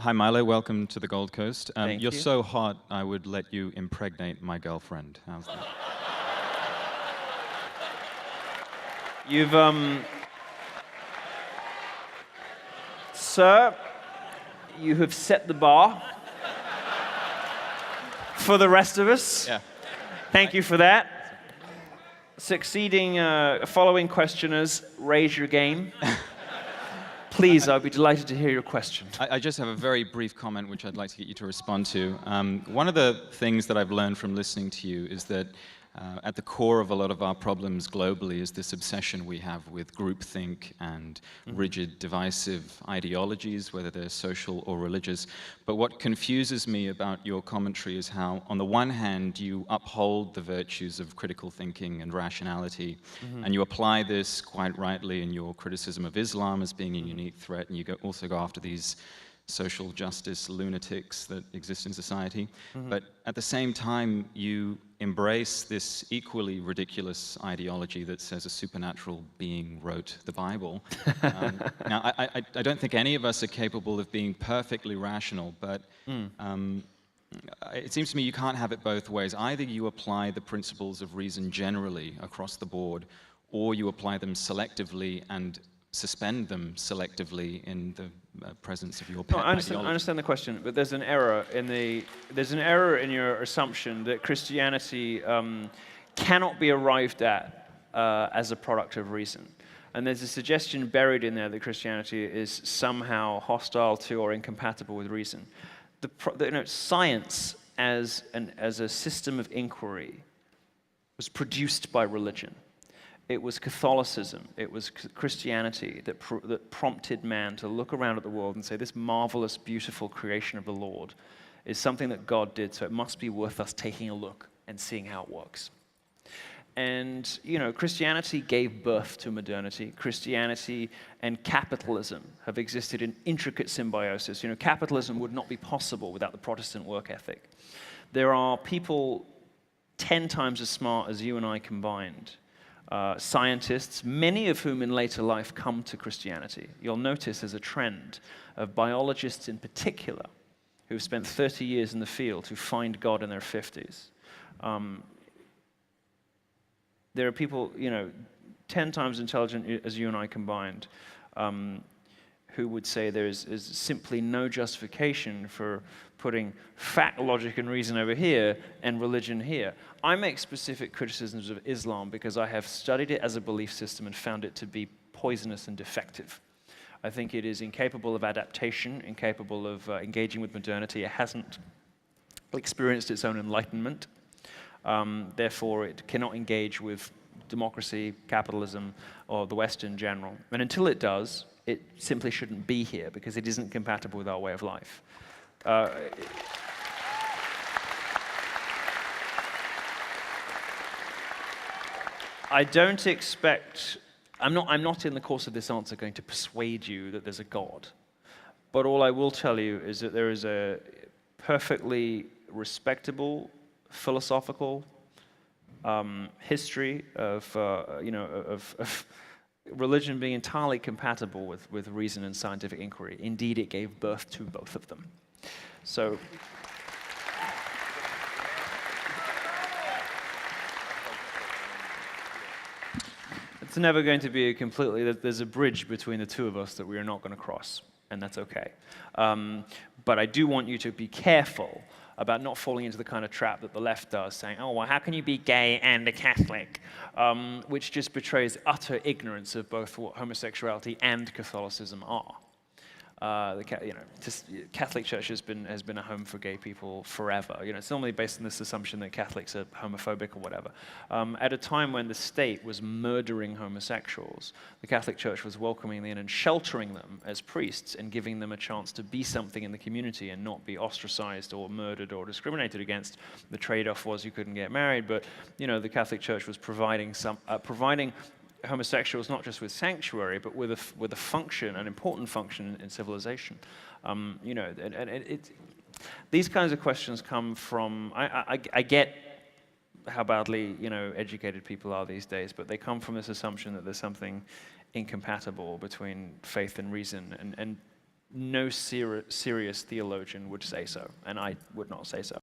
Hi, Milo. Welcome to the Gold Coast. Thank You're you. so hot, I would let you impregnate my girlfriend. How's that? You've, sir, you have set the bar for the rest of us. Yeah. Thank you for that. Succeeding following questioners, raise your game. Please, I'll be delighted to hear your question. I just have a very brief comment which I'd like to get you to respond to. One of the things that I've learned from listening to you is that at the core of a lot of our problems globally is this obsession we have with groupthink and rigid, divisive ideologies, whether they're social or religious. But what confuses me about your commentary is how, on the one hand, you uphold the virtues of critical thinking and rationality, and you apply this quite rightly in your criticism of Islam as being a unique threat, and you also go after these social justice lunatics that exist in society. But at the same time, you embrace this equally ridiculous ideology that says a supernatural being wrote the Bible. Now, I don't think any of us are capable of being perfectly rational, but it seems to me you can't have it both ways. Either you apply the principles of reason generally across the board, or you apply them selectively and suspend them selectively in the presence of your pet ideology. I understand the question, but there's an error in your assumption that Christianity cannot be arrived at as a product of reason. And there's a suggestion buried in there that Christianity is somehow hostile to or incompatible with reason. Science as a system of inquiry was produced by religion. It was Catholicism, it was Christianity that prompted man to look around at the world and say, this marvelous, beautiful creation of the Lord is something that God did, so it must be worth us taking a look and seeing how it works. And, Christianity gave birth to modernity. Christianity and capitalism have existed in intricate symbiosis. Capitalism would not be possible without the Protestant work ethic. There are people 10 times as smart as you and I combined, scientists, many of whom in later life come to Christianity. You'll notice there's a trend of biologists in particular who've spent 30 years in the field who find God in their 50s. There are people, 10 times intelligent as you and I combined, who would say is simply no justification for putting fact, logic, and reason over here and religion here. I make specific criticisms of Islam because I have studied it as a belief system and found it to be poisonous and defective. I think it is incapable of adaptation, incapable of engaging with modernity. It hasn't experienced its own enlightenment. Therefore, it cannot engage with democracy, capitalism, or the West in general. And until it does, it simply shouldn't be here because it isn't compatible with our way of life. I don't expect, I'm not in the course of this answer going to persuade you that there's a God. But all I will tell you is that there is a perfectly respectable philosophical history of religion being entirely compatible with reason and scientific inquiry. Indeed, it gave birth to both of them. So, it's never going to be a completely, there's a bridge between the two of us that we are not going to cross, and that's okay. But I do want you to be careful about not falling into the kind of trap that the left does, saying, oh, well, how can you be gay and a Catholic? Which just betrays utter ignorance of both what homosexuality and Catholicism are. The Catholic Church has been a home for gay people forever. It's normally based on this assumption that Catholics are homophobic or whatever. At a time when the state was murdering homosexuals, the Catholic Church was welcoming them in and sheltering them as priests and giving them a chance to be something in the community and not be ostracized or murdered or discriminated against. The trade-off was you couldn't get married, but the Catholic Church was providing homosexuals not just with sanctuary, but with a function, an important function in civilization. These kinds of questions come from, I get how badly educated people are these days, but they come from this assumption that there's something incompatible between faith and reason. And no serious theologian would say so, and I would not say so.